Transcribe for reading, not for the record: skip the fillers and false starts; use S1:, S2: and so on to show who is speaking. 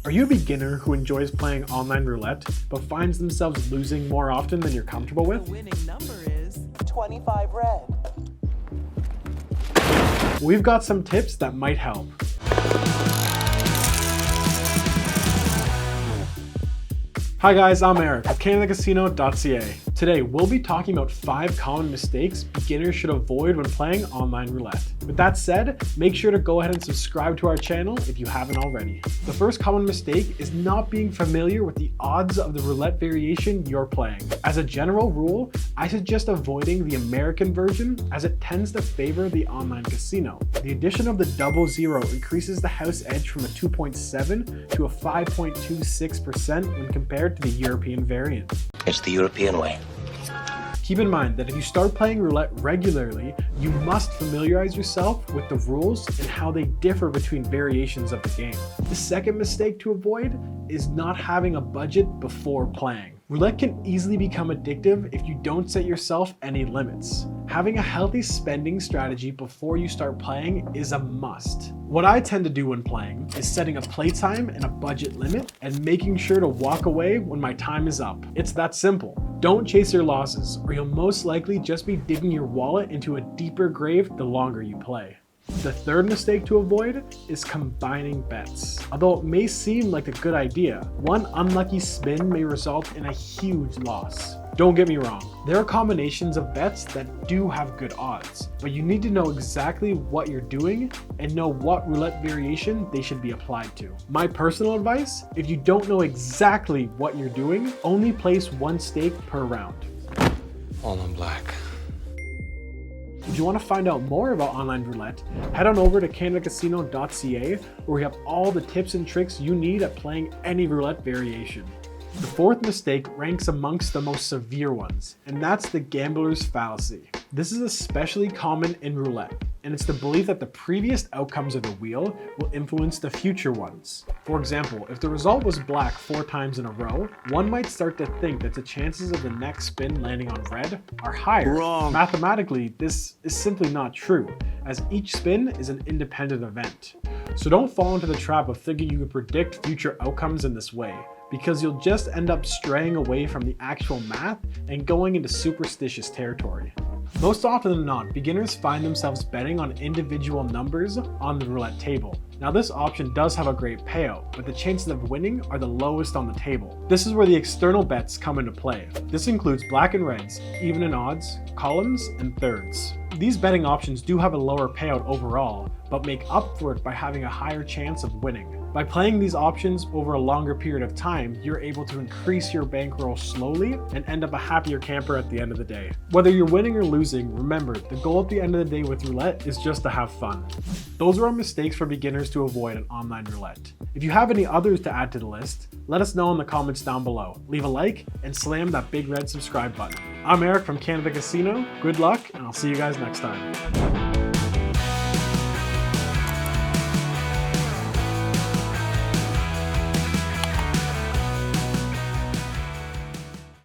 S1: Are you a beginner who enjoys playing online roulette, but finds themselves losing more often than you're comfortable with?
S2: The winning number is 25 red.
S1: We've got some tips that might help. Hi guys, I'm Erik of Canadacasino.ca. Today, we'll be talking about 5 common mistakes beginners should avoid when playing online roulette. With that said, make sure to go ahead and subscribe to our channel if you haven't already. The first common mistake is not being familiar with the odds of the roulette variation you're playing. As a general rule, I suggest avoiding the American version as it tends to favor the online casino. The addition of the 00 increases the house edge from a 2.7 to a 5.26% when compared to the European variant.
S3: It's the European way.
S1: Keep in mind that if you start playing roulette regularly, you must familiarize yourself with the rules and how they differ between variations of the game. The second mistake to avoid is not having a budget before playing. Roulette can easily become addictive if you don't set yourself any limits. Having a healthy spending strategy before you start playing is a must. What I tend to do when playing is setting a playtime and a budget limit and making sure to walk away when my time is up. It's that simple. Don't chase your losses, or you'll most likely just be digging your wallet into a deeper grave the longer you play. The third mistake to avoid is combining bets. Although it may seem like a good idea, one unlucky spin may result in a huge loss. Don't get me wrong, there are combinations of bets that do have good odds, but you need to know exactly what you're doing and know what roulette variation they should be applied to. My personal advice, if you don't know exactly what you're doing, only place one stake per round.
S4: All in black.
S1: If you want to find out more about online roulette, head on over to Canadacasino.ca where we have all the tips and tricks you need at playing any roulette variation. The fourth mistake ranks amongst the most severe ones, and that's the gambler's fallacy. This is especially common in roulette, and it's the belief that the previous outcomes of the wheel will influence the future ones. For example, if the result was black 4 times in a row, one might start to think that the chances of the next spin landing on red are higher.
S4: Wrong.
S1: Mathematically, this is simply not true, as each spin is an independent event. So don't fall into the trap of thinking you can predict future outcomes in this way, because you'll just end up straying away from the actual math and going into superstitious territory. Most often than not, beginners find themselves betting on individual numbers on the roulette table. Now this option does have a great payout, but the chances of winning are the lowest on the table. This is where the external bets come into play. This includes black and reds, even in odds, columns, and thirds. These betting options do have a lower payout overall, but make up for it by having a higher chance of winning. By playing these options over a longer period of time, you're able to increase your bankroll slowly and end up a happier camper at the end of the day. Whether you're winning or losing, remember, the goal at the end of the day with roulette is just to have fun. Those are our mistakes for beginners to avoid in online roulette. If you have any others to add to the list, let us know in the comments down below. Leave a like and slam that big red subscribe button. I'm Erik from Canada Casino. Good luck, and I'll see you guys next time.